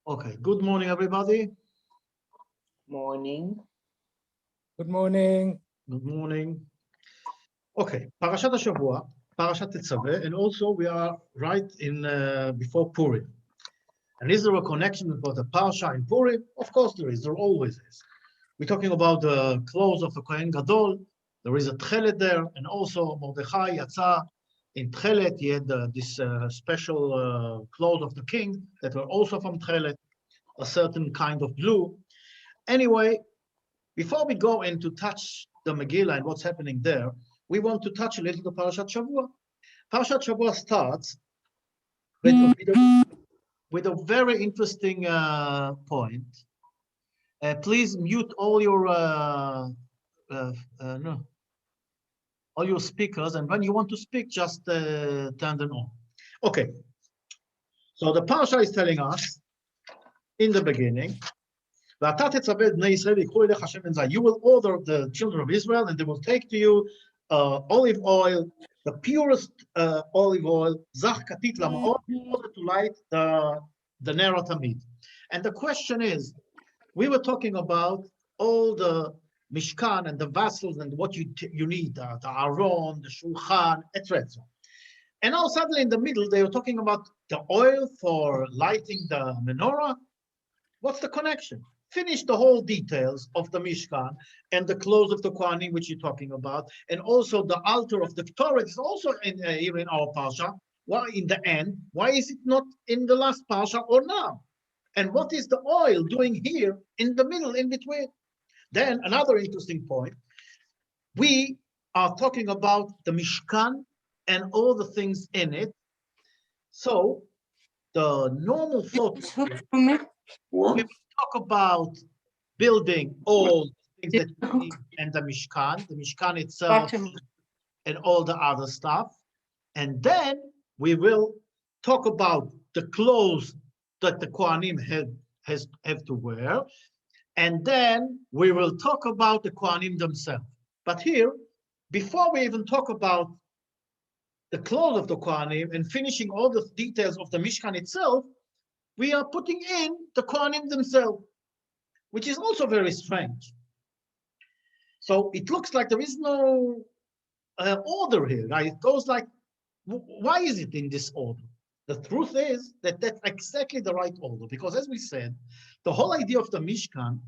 Okay, good morning, everybody. Morning. Good morning. Good morning. Okay, Parashat HaShavua, Parashat Tetzaveh, and also we are right in before Purim. And is there a connection with the Parasha in Purim? Of course there is, there always is. We're talking about the clothes of the Kohen Gadol. There is a tchelet there, and also Mordechai Yatza in tchelet. He had this special clothes of the king that were also from tchelet, a certain kind of blue. Anyway, before we go in to touch the Megillah and what's happening there, we want to touch a little the Parashat Shavua. Parashat Shavua starts with a very interesting point. Please mute all your no, all your speakers, and when you want to speak, just turn them on. Okay. So the Parasha is telling us in the beginning, you will order the children of Israel, and they will take to you olive oil, the purest olive oil, zach katit lama'or, in order to light the ner tamid. And the question is, we were talking about all the mishkan and the vessels and what you need, the aron, the shulchan, etc. And now suddenly in the middle, they were talking about the oil for lighting the menorah. What's the connection? Finish the whole details of the Mishkan and the clothes of the Kohanim, which you're talking about, and also the altar of the Torah is also here in our Parsha. Why in the end? Why is it not in the last Parsha or now? And what is the oil doing here in the middle, in between? Then another interesting point. We are talking about the Mishkan and all the things in it. So the normal focus here, we talk about building all things that we need and the Mishkan itself, and all the other stuff. And then we will talk about the clothes that the Kohanim have to wear. And then we will talk about the Kohanim themselves. But here, before we even talk about the clothes of the Kohanim and finishing all the details of the Mishkan itself, we are putting in the Kohanim themselves, which is also very strange. So it looks like there is no order here. Right? It goes like, why is it in this order? The truth is that that's exactly the right order, because as we said, the whole idea of the Mishkan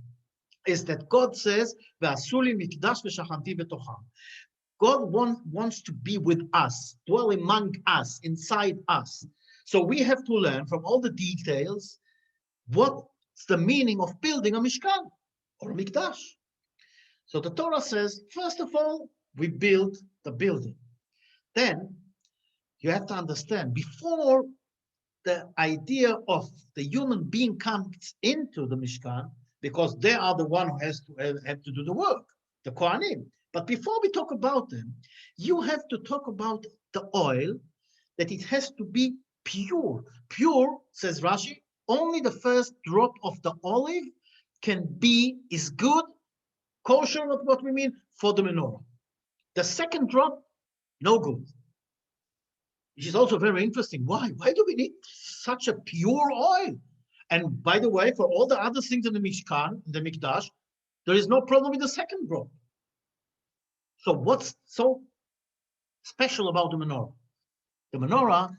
is that God says, God wants to be with us, dwell among us, inside us. So we have to learn from all the details what's the meaning of building a Mishkan or a Mikdash. So the Torah says, first of all, we build the building. Then you have to understand, before the idea of the human being comes into the Mishkan, because they are the one who has to have to do the work, the Kohanim. But before we talk about them, you have to talk about the oil, that it has to be pure. Pure, says Rashi, only the first drop of the olive is good, kosher, what we mean, for the menorah. The second drop, no good. Which is also very interesting. Why? Why do we need such a pure oil? And by the way, for all the other things in the Mishkan, in the Mikdash, there is no problem with the second drop. So what's so special about the menorah? The menorah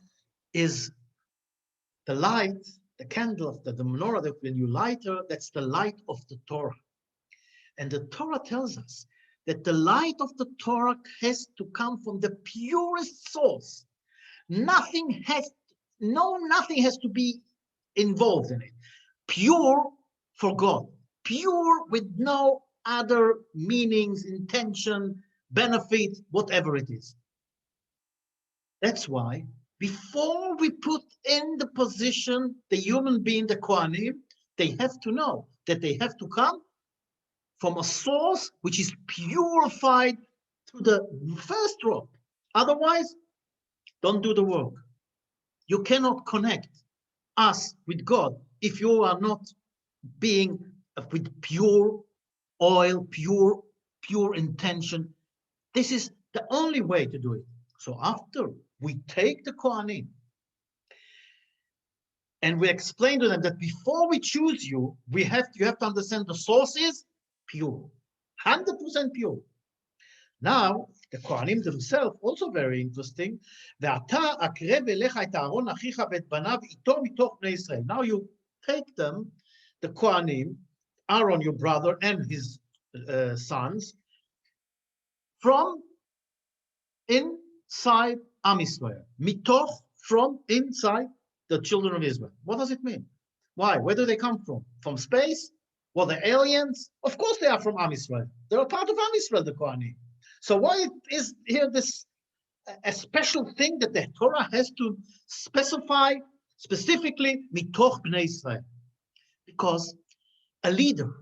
is the light, the candle of the menorah, that when you light her, that's the light of the Torah. And the Torah tells us that the light of the Torah has to come from the purest source. Nothing has to be involved in it. Pure for God, pure with no other meanings, intention, benefit, whatever it is. That's why before we put in the position the human being, the Kohanim, they have to know that they have to come from a source which is purified to the first drop. Otherwise, don't do the work. You cannot connect us with God if you are not being with pure oil, pure intention. This is the only way to do it. So after we take the Kohanim, And we explain to them that before we choose you, you have to understand the source is pure, 100% pure. Now, the Kohanim themselves, also very interesting. Now you take them, the Kohanim, Aaron, your brother, and his sons, from inside Am Yisrael. Mitoch, from inside the children of Israel. What does it mean? Why? Where do they come from? From space? Well, the aliens? Of course they are from Am Yisrael. They're a part of Am Yisrael, the Kohanim. So why is here this a special thing that the Torah has to specify specifically mitoch bnei Israel? Because a leader,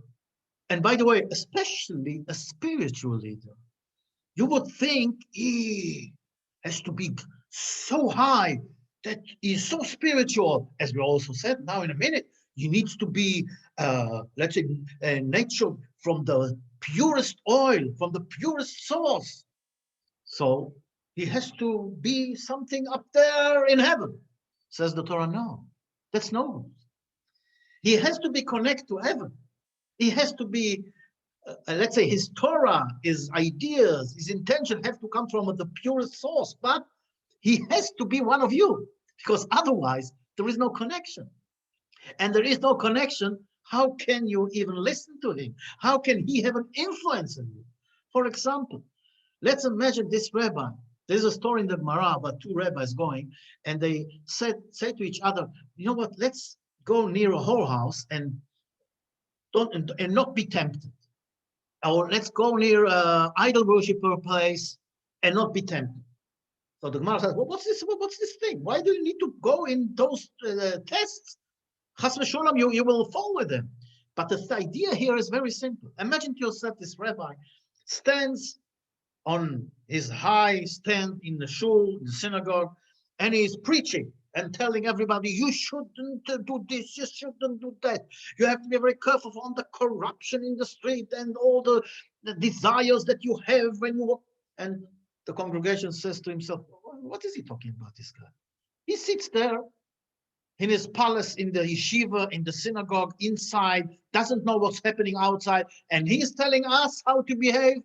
and by the way, especially a spiritual leader, you would think he has to be so high, that is so spiritual, as we also said now in a minute. He needs to be, let's say, nature from the purest oil, from the purest source. So he has to be something up there in heaven. Says the Torah, no, that's no. He has to be connected to heaven. He has to be, let's say, his Torah, his ideas, his intention have to come from the purest source. But he has to be one of you, because otherwise there is no connection. And there is no connection. How can you even listen to him? How can he have an influence on you? For example, let's imagine this rabbi. There's a story in the Gemara about two rabbis going, and they say to each other, you know what, let's go near a whorehouse and not be tempted. Or let's go near an idol worshiper place and not be tempted. So the Gemara says, well, what's this thing? Why do you need to go in those tests? Chas v'sholom, you will fall with them. But the idea here is very simple. Imagine to yourself this rabbi stands on his high stand in the shul, in the synagogue, and he's preaching and telling everybody, you shouldn't do this, you shouldn't do that. You have to be very careful on the corruption in the street and all the desires that you have when you walk. And the congregation says to himself, what is he talking about, this guy? He sits there in his palace, in the yeshiva, in the synagogue, inside, doesn't know what's happening outside, and he's telling us how to behave.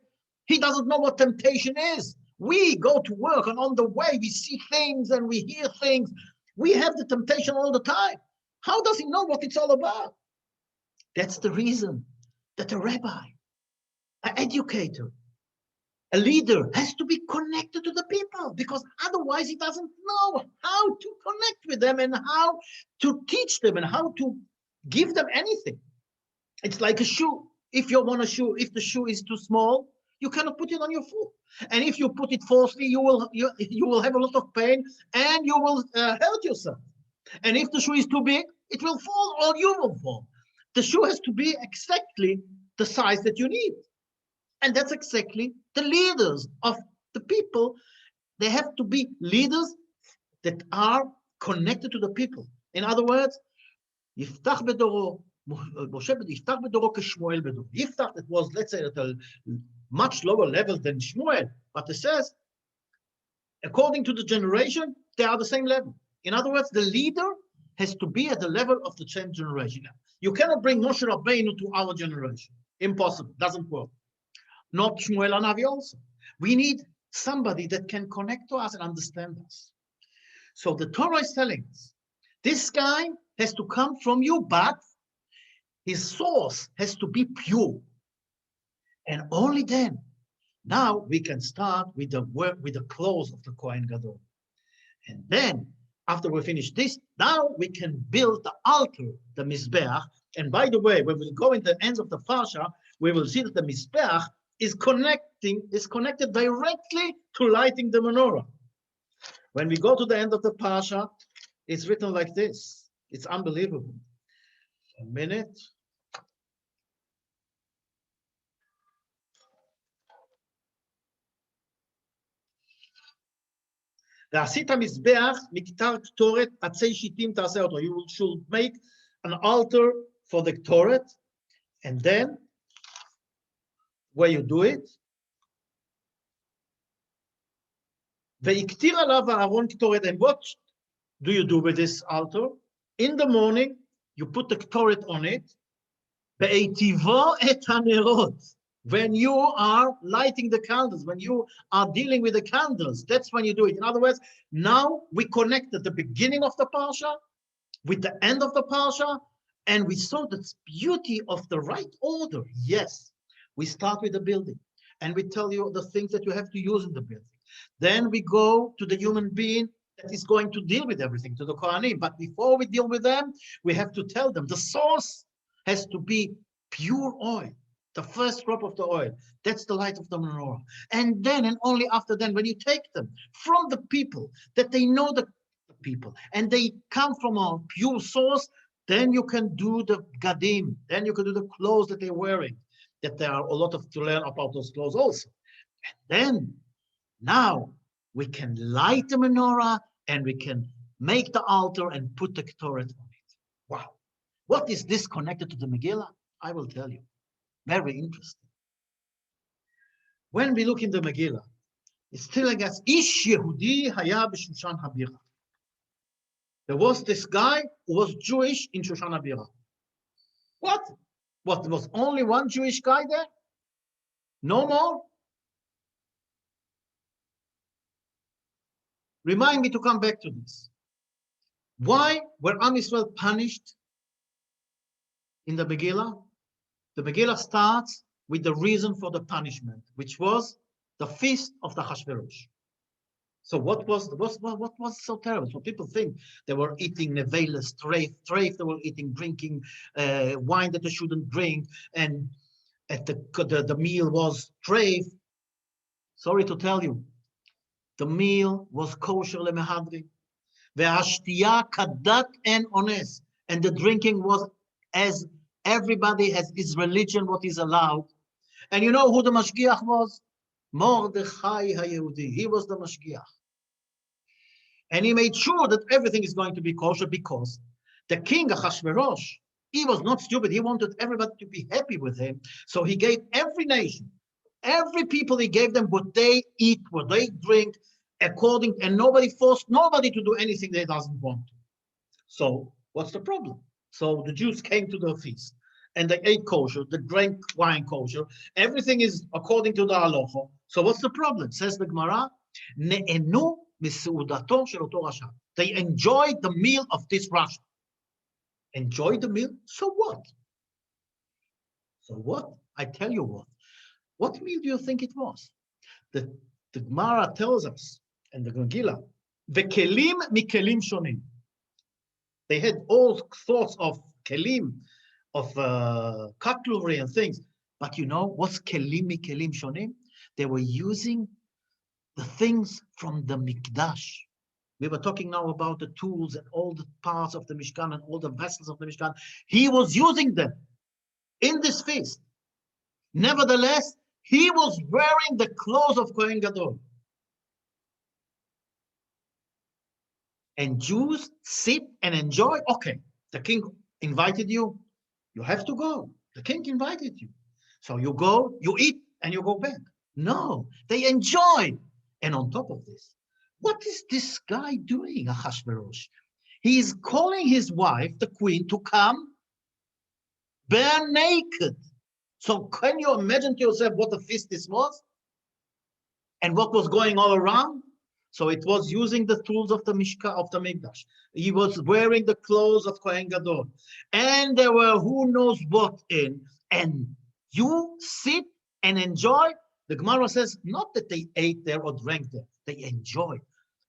He doesn't know what temptation is. We go to work, and on the way we see things and we hear things. We have the temptation all the time. How does he know what it's all about? That's the reason that a rabbi, an educator, a leader has to be connected to the people, because otherwise he doesn't know how to connect with them and how to teach them and how to give them anything. It's like a shoe. If you want a shoe, if the shoe is too small, you cannot put it on your foot. And if you put it falsely, you will have a lot of pain and you will hurt yourself. And if the shoe is too big, it will fall or you will fall. The shoe has to be exactly the size that you need. And that's exactly the leaders of the people. They have to be leaders that are connected to the people. In other words, Yiftach bedoro, Moshe Yiftach bedoro k'Shmuel bedoro. Yiftach, that was, let's say, at a much lower level than Shmuel, but it says, according to the generation, they are the same level. In other words, the leader has to be at the level of the same generation. You cannot bring Moshe Rabbeinu to our generation. Impossible, doesn't work. Not Shmuel Hanavi also. We need somebody that can connect to us and understand us. So the Torah is telling us, this guy has to come from you, but his source has to be pure. And only then, now we can start with the work, with the clothes of the Kohen Gadol. And then, after we finish this, now we can build the altar, the Mizbeach. And by the way, when we go in the ends of the Parsha, we will see that the Mizbeach is connected directly to lighting the menorah. When we go to the end of the Parsha, it's written like this. It's unbelievable. A minute. ועשית מזבח מכתר קטורת עצי שיטים תעשה אותו. You should make an altar for the Torah, and then where you do it, והקטיר עליו אהרון קטורת, and what do you do with this altar? In the morning, you put the Torah on it. Be'etivo et hanerot. When you are lighting the candles, when you are dealing with the candles, that's when you do it. In other words, now we connected the beginning of the parsha with the end of the parsha, and we saw the beauty of the right order. Yes, we start with the building, and we tell you the things that you have to use in the building. Then we go to the human being that is going to deal with everything, to the Kohanim. But before we deal with them, we have to tell them the source has to be pure oil, the first drop of the oil. That's the light of the menorah. And then, and only after then, when you take them from the people, that they know the people, and they come from a pure source, then you can do the gadim, then you can do the clothes that they're wearing, that there are a lot of to learn about those clothes also. And then, now, we can light the menorah, and we can make the altar and put the Torah on it. Wow. What is this connected to the Megillah? I will tell you. Very interesting. When we look in the Megillah, it's telling us, Ish Yehudi haya b'Shushan habira. There was this guy who was Jewish in Shushan habira. What? What, there was only one Jewish guy there? No more? Remind me to come back to this. Why were Am Yisrael punished in the Megillah? The Megillah starts with the reason for the punishment, which was the feast of the Hashverosh. So what was so terrible? So people think they were eating nevelas, treif, they were eating, drinking wine that they shouldn't drink, and at the meal was treif. Sorry to tell you, the meal was kosher lemehadri. Ve'ashtiya kadat en ones, and the drinking was as everybody has his religion, what is allowed. And you know who the mashgiach was? Mordechai HaYehudi. He was the mashgiach. And he made sure that everything is going to be kosher, because the king Achashverosh, he was not stupid. He wanted everybody to be happy with him. So he gave every nation, every people, he gave them what they eat, what they drink, according, and nobody forced nobody to do anything they doesn't want to. So what's the problem? So the Jews came to the feast, and they ate kosher, they drank wine kosher, everything is according to the halacha. So what's the problem? Says the Gemara, Ne'enu miseudato shel oto rasha. They enjoyed the meal of this Rasha. Enjoyed the meal? So what? So what? I tell you what. What meal do you think it was? The Gemara tells us, and the Megillah, Vekelim mikelim shonim. They had all sorts of kelim, of cutlery and things. But you know what's kelim mikelim shonim? They were using the things from the Mikdash. We were talking now about the tools and all the parts of the Mishkan and all the vessels of the Mishkan. He was using them in this feast. Nevertheless, he was wearing the clothes of Kohen Gadol. And Jews sit and enjoy. Okay, the king invited you. You have to go. The king invited you. So you go, you eat, and you go back. No, they enjoy. And on top of this, what is this guy doing, Achashverosh? He is calling his wife, the queen, to come bare naked. So can you imagine to yourself what a feast this was? And what was going all around? So it was using the tools of the Mishka, of the Mikdash. He was wearing the clothes of Kohen Gadol. And there were who knows what in. And you sit and enjoy. The Gemara says, not that they ate there or drank there. They enjoyed.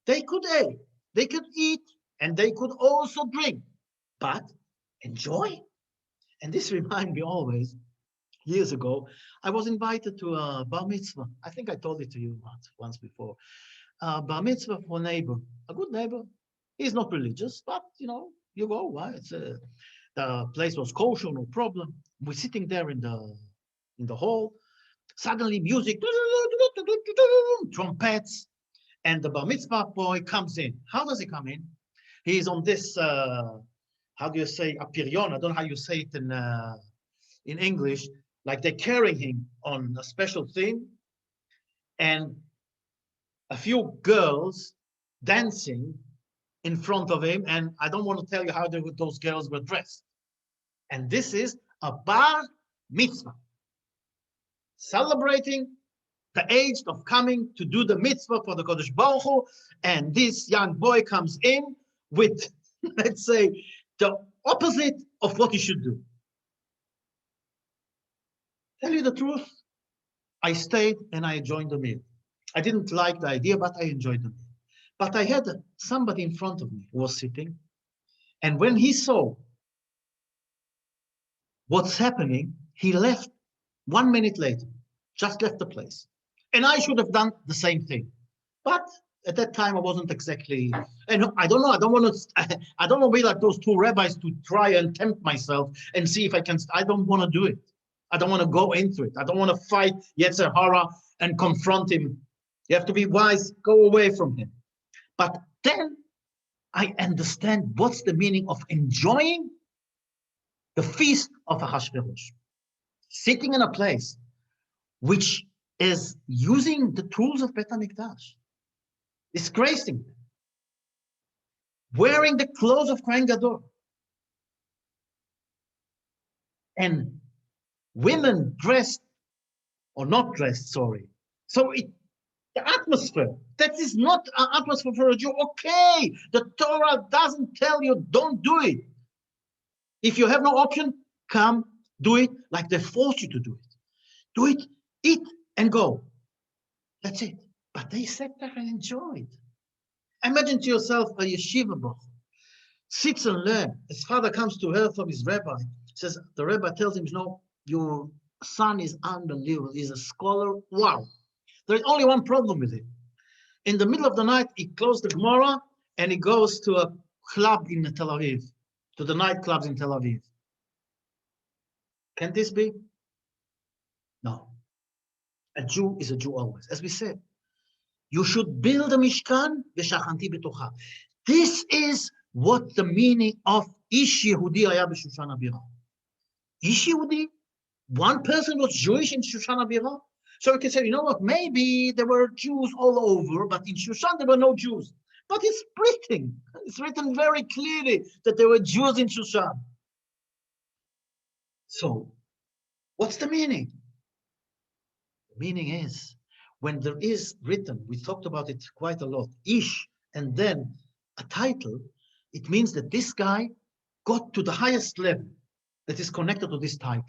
They could eat, they could eat, and they could also drink. But enjoy. And this reminds me always, years ago, I was invited to a bar mitzvah. I think I told it to you once before. Bar mitzvah for a neighbor, a good neighbor. He's not religious, but you know, you go. Why? It's the place was kosher, no problem. We're sitting there in the hall. Suddenly, music, trumpets, and the bar mitzvah boy comes in. How does he come in? He's on this. How do you say apirion? I don't know how you say it in English. Like they're carrying him on a special thing, and a few girls dancing in front of him, and I don't want to tell you how those girls were dressed. And this is a bar mitzvah, celebrating the age of coming to do the mitzvah for the Kodesh Baruch Hu, and this young boy comes in with, let's say, the opposite of what he should do. Tell you the truth, I stayed and I enjoyed the meal. I didn't like the idea, but I enjoyed the meal. But I had somebody in front of me who was sitting, and when he saw what's happening, he left 1 minute later, just left the place. And I should have done the same thing. But at that time, I wasn't exactly, and I don't know, I don't want to be like those two rabbis to try and tempt myself and see if I can, I don't want to do it. I don't want to go into it. I don't want to fight Yetzer Hara and confront him. You have to be wise, go away from him. But then I understand what's the meaning of enjoying the feast of Ahasuerus. Sitting in a place which is using the tools of Bet HaMikdash, disgracing them, wearing the clothes of Kohen Gadol, and women dressed, or not dressed, sorry. So the atmosphere, that is not an atmosphere for a Jew. Okay, the Torah doesn't tell you don't do it. If you have no option, come, do it like they force you to do it. Do it, eat, and go. That's it. But they sat there and enjoyed. Imagine to yourself a yeshiva boy sits and learns. His father comes to her from his rabbi. Says, the rabbi tells him, no, your son is unbelievable. He's a scholar. Wow. There's only one problem with him. In the middle of the night, he closed the Gemara and he goes to a club in Tel Aviv, to the nightclubs in Tel Aviv. Can this be? No. A Jew is a Jew always. As we said, you should build a Mishkan, v'shachanti betocha. This is what the meaning of Ish Yehudi haya b'Shushan HaBira. Ish Yehudi? One person was Jewish in Shushan HaBira? So we can say, you know what, maybe there were Jews all over, but in Shushan there were no Jews. But it's written very clearly that there were Jews in Shushan. So, what's the meaning? The meaning is, when there is written, we talked about it quite a lot, Ish, and then a title, it means that this guy got to the highest level that is connected to this title.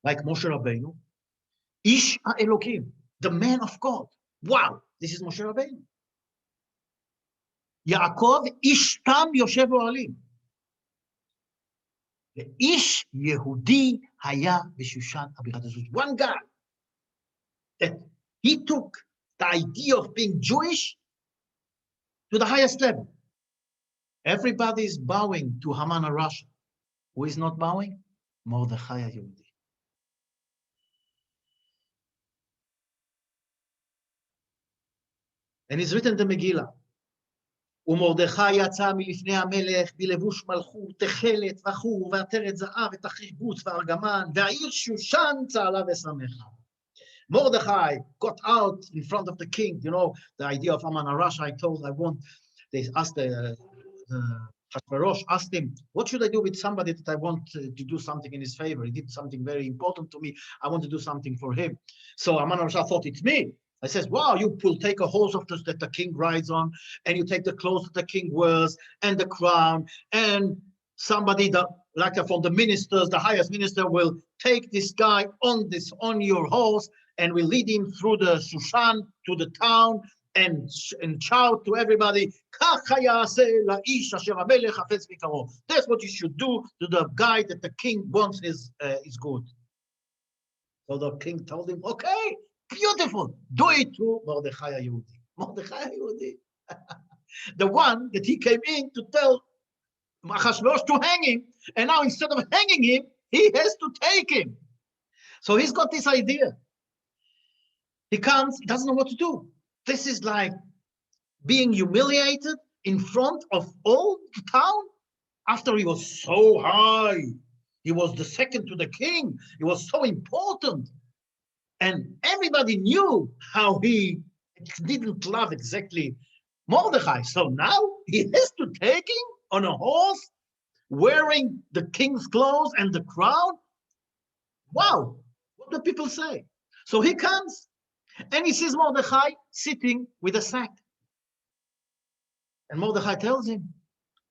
Like Moshe Rabbeinu, Ish HaElokim, the man of God. Wow, this is Moshe Rabbeinu. Yaakov, Ish Tam Yoshev Ohalim. The Ish Yehudi haya b'Shushan HaBira. This was one guy that he took the idea of being Jewish to the highest level. Everybody is bowing to Haman HaRasha. Who is not bowing? Mordechai HaYehudi. And it's written in the Megillah. ומרדכי יצא מלפני המלך בלבוש מלכות, תכלת וחור ועטרת זהב ותחריבוץ וארגמן, והעיר שושן צהלה ושמחה. Mordechai got out in front of the king. You know, the idea of Haman HaRasha, they asked Hashverosh asked him, what should I do with somebody that I want to do something in his favor? He did something very important to me. I want to do something for him. So Haman HaRasha thought, it's me. I says, wow, you will take a horse of that the king rides on, and you take the clothes that the king wears, and the crown, and somebody that, like from the ministers, the highest minister will take this guy on your horse, and will lead him through the Shushan to the town, and shout to everybody, that's what you should do to the guy that the king wants is good. So the king told him, okay, beautiful, do it to Mordechai HaYehudi. Mordechai HaYehudi. The one that he came in to tell Achashverosh to hang him, and now instead of hanging him, he has to take him. So he's got this idea. He comes, he doesn't know what to do. This is like being humiliated in front of all the town after he was so high. He was the second to the king. He was so important. And everybody knew how he didn't love exactly Mordechai. So now he has to take him on a horse, wearing the king's clothes and the crown. Wow, what do people say? So he comes and he sees Mordechai sitting with a sack. And Mordechai tells him,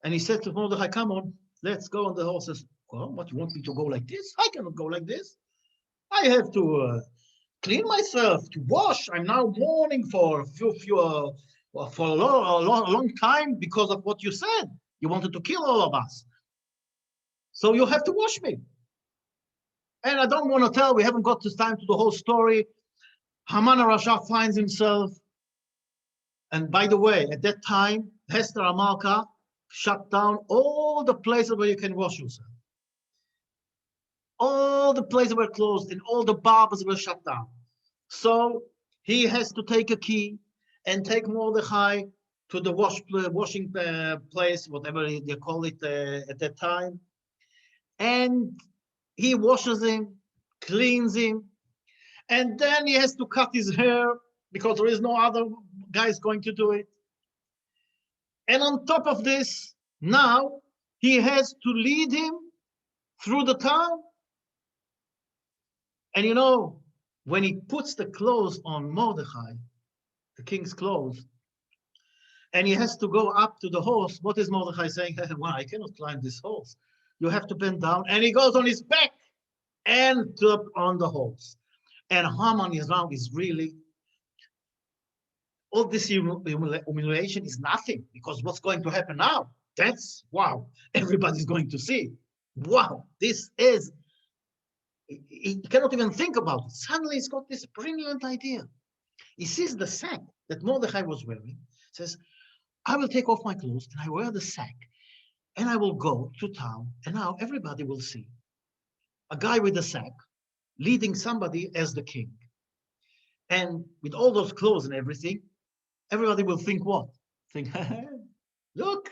and he said to Mordechai, come on, let's go on the horses. Well, what, you want me to go like this? I cannot go like this. I have to clean myself, to wash. I'm now mourning for a long time because of what you said. You wanted to kill all of us. So you have to wash me. And I don't want to tell, we haven't got this time to the whole story. Haman Rasha finds himself. And by the way, at that time, Hester Amalka shut down all the places where you can wash yourself. All the places were closed and all the barbers were shut down. So he has to take a key and take Mordechai to the washing place, whatever they call it at that time. And he washes him, cleans him, and then he has to cut his hair because there is no other guy going to do it. And on top of this, now he has to lead him through the town. And you know, when he puts the clothes on Mordechai, the king's clothes, and he has to go up to the horse, what is Mordechai saying? Well, I cannot climb this horse. You have to bend down. And he goes on his back and up on the horse. And Haman is really, all this humiliation is nothing, because what's going to happen now? That's, wow, everybody's going to see. Wow, this is, he cannot even think about it. Suddenly he's got this brilliant idea. He sees the sack that Mordechai was wearing, says, I will take off my clothes and I wear the sack and I will go to town, and now everybody will see a guy with a sack leading somebody as the king. And with all those clothes and everything, everybody will think what? Think, look,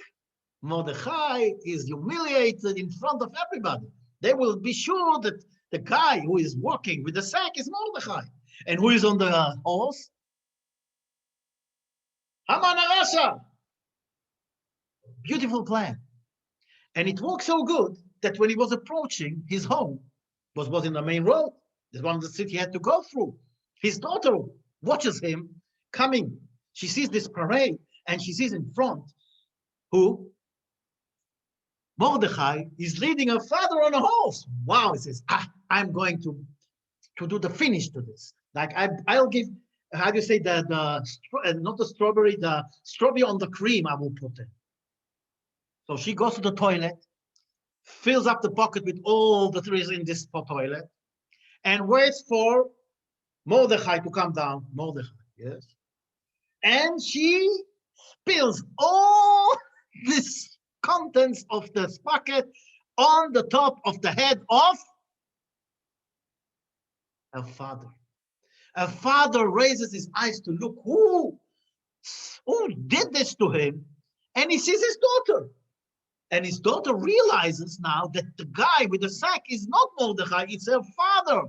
Mordechai is humiliated in front of everybody. They will be sure that the guy who is walking with the sack is Mordechai. And who is on the horse? Haman Arasha. Beautiful plan. And it worked so good that when he was approaching his home, was in the main road, the one the city had to go through. His daughter watches him coming. She sees this parade, and she sees in front who? Mordechai is leading her father on a horse. Wow, he says, I'm going to do the finish to this. Like I'll give, how do you say that? Not the strawberry on the cream I will put in. So she goes to the toilet, fills up the bucket with all the trees in this toilet, and waits for Mordechai to come down. Mordechai, yes. And she spills all this contents of this bucket on the top of the head of her father. Her father raises his eyes to look who did this to him, and he sees his daughter. And his daughter realizes now that the guy with the sack is not Mordechai, it's her father.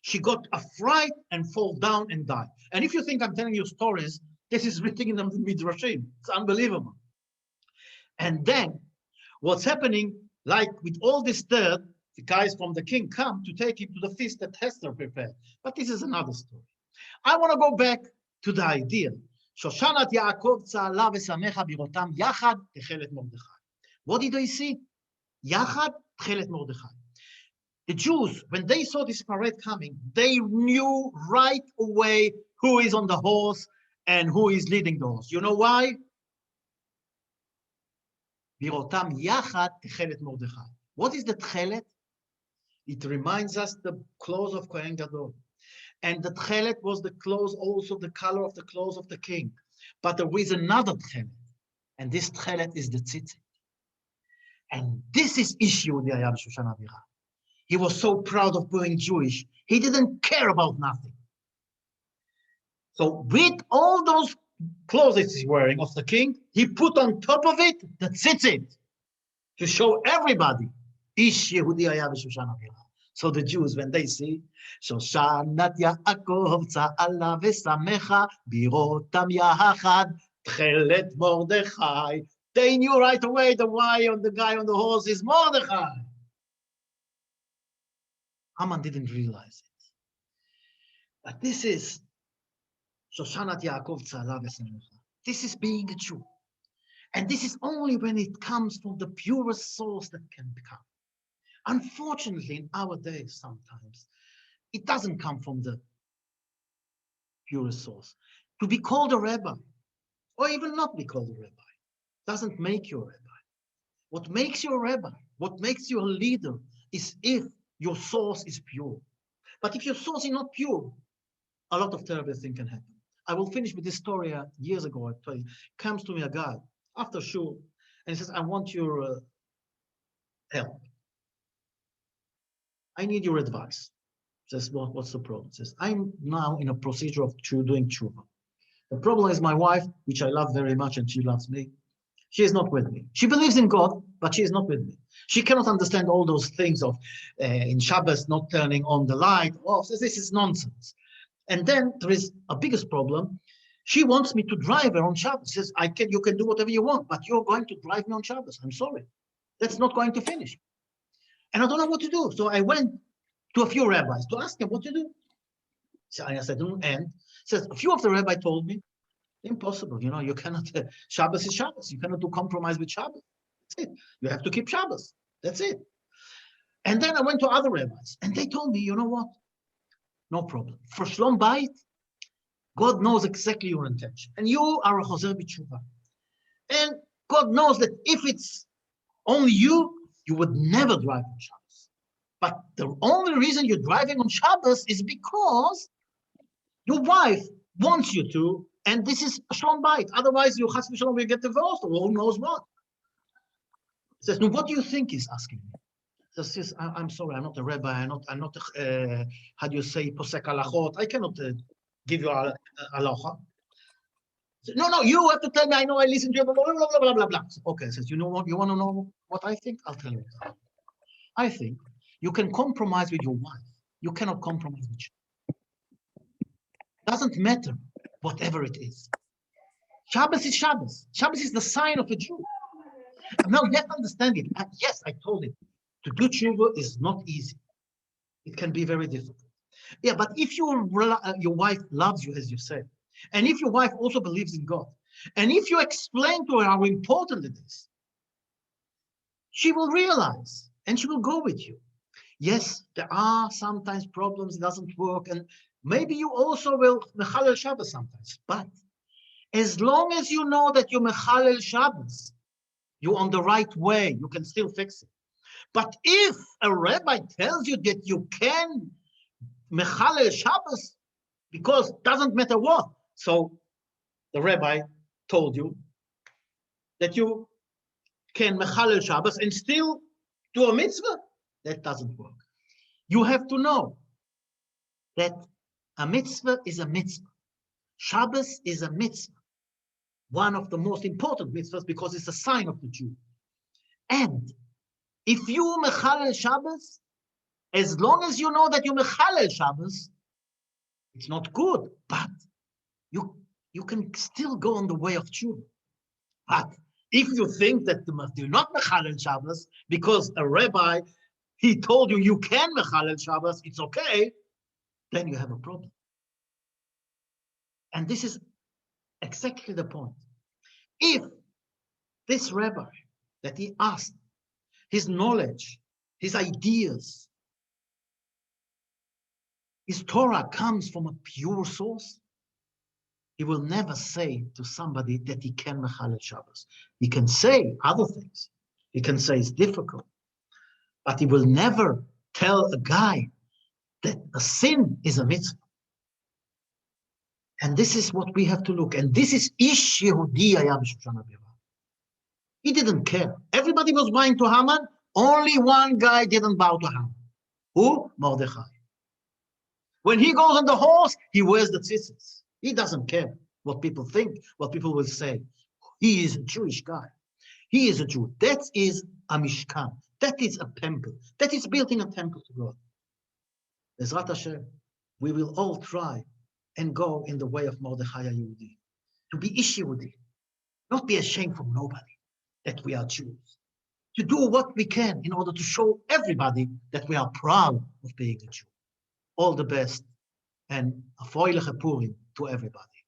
She got a fright and fall down and die. And if you think I'm telling you stories, this is written in the Midrashim. It's unbelievable. And then what's happening, like with all this dirt, the guys from the king come to take him to the feast that Hester prepared. But this is another story. I want to go back to the idea. Shoshanat Yaakov tza'ala v'samecha birotam yachad techelet Mordechai. What did they see? Yachad techelet Mordechai. The Jews, when they saw this parade coming, they knew right away who is on the horse and who is leading the horse. You know why? Birotam yachad techelet Mordechai. What is the tchelet? It reminds us the clothes of Kohen Gadol. And the tchelet was the clothes, also the color of the clothes of the king. But there is another tchelet. And this tchelet is the tzitzit. And this is issue the Ayab Shushan Avira. He was so proud of being Jewish. He didn't care about nothing. So with all those clothes he's wearing of the king, he put on top of it the tzitzit to show everybody. Ish Yehudi Ayab Shushan Avira. So the Jews, when they see Shoshanat Yaakov tza'ala v'samecha birotam yachad tchelet Mordechai They knew right away the guy on the horse is Mordechai. Haman didn't realize it. But this is Shoshanat Yaakov Tzala V'Samecha. This is being a Jew. And this is only when it comes from the purest source that can become. Unfortunately, in our days, sometimes, it doesn't come from the purest source. To be called a rabbi, or even not be called a rabbi, doesn't make you a rabbi. What makes you a rabbi, what makes you a leader, is if your source is pure. But if your source is not pure, a lot of terrible things can happen. I will finish with this story. Years ago, I told you, comes to me a guy after shul, and he says, I want your help. I need your advice. Says, what's the problem? Says, I'm now in a procedure of doing tshuva. The problem is my wife, which I love very much, and she loves me. She is not with me. She believes in God, but she is not with me. She cannot understand all those things of in Shabbos not turning on the light. Oh, says, this is nonsense. And then there is a biggest problem. She wants me to drive her on Shabbos. She says, you can do whatever you want, but you're going to drive me on Shabbos. I'm sorry. That's not going to finish. And I don't know what to do. So I went to a few rabbis to ask them what to do. So I said, and says, a few of the rabbis told me, impossible. You cannot, Shabbos is Shabbos. You cannot do compromise with Shabbos. That's it. You have to keep Shabbos. That's it. And then I went to other rabbis, and they told me, you know what? No problem. For Shlom Bayit, God knows exactly your intention. And you are a Choser B'Tshuva. And God knows that if it's only you would never drive on Shabbos. But the only reason you're driving on Shabbos is because your wife wants you to, and this is a Shlom Bayit. Otherwise, you Chas v'Shalom will get divorced, or who knows what. He says, no, what do you think he's asking me? Says, I'm sorry, I'm not a rabbi, I'm not how do you say, posek halachot. I cannot give you a halacha. No, you have to tell me, I know I listen to you, blah, blah, blah, blah, blah, blah. Okay, says, you know what, you want to know what I think? I'll tell you. I think you can compromise with your wife. You cannot compromise with you. Doesn't matter, whatever it is. Shabbos is Shabbos. Shabbos is the sign of a Jew. And now you have to understand it. And yes, I told him, to do tshuva is not easy. It can be very difficult. Yeah, but if your wife loves you, as you said, and if your wife also believes in God, and if you explain to her how important it is, she will realize and she will go with you. Yes, there are sometimes problems, it doesn't work, and maybe you also will mechalel Shabbos sometimes. But as long as you know that you mechalel Shabbos, you're on the right way, you can still fix it. But if a rabbi tells you that you can mechalel Shabbos, because it doesn't matter what, so the rabbi told you that you can mechalel Shabbos and still do a mitzvah, that doesn't work. You have to know that a mitzvah is a mitzvah. Shabbos is a mitzvah, one of the most important mitzvahs because it's a sign of the Jew. And if you mechalel Shabbos, as long as you know that you mechalel Shabbos, it's not good, but you can still go on the way of tshuva. But if you think that you must do not mechalel Shabbos because a rabbi, he told you can mechalel Shabbos, it's okay, then you have a problem. And this is exactly the point. If this rabbi that he asked, his knowledge, his ideas, his Torah comes from a pure source, he will never say to somebody that he can mechalel Shabbos. He can say other things. He can say it's difficult, but he will never tell a guy that a sin is a mitzvah. And this is what we have to look. And this is Ish Yehudi Hayam Shushan. He didn't care. Everybody was bowing to Haman. Only one guy didn't bow to Haman. Who? Mordechai. When he goes on the horse, he wears the tzitzis. He doesn't care what people think, what people will say. He is a Jewish guy. He is a Jew. That is a Mishkan. That is a temple. That is building a temple to God. Bezrat Hashem, we will all try and go in the way of Mordechai Yehudi. To be Ish Yehudi. Not be ashamed from nobody. that we are Jews, to do what we can in order to show everybody that we are proud of being a Jew. All the best and a froiliche Purim to everybody.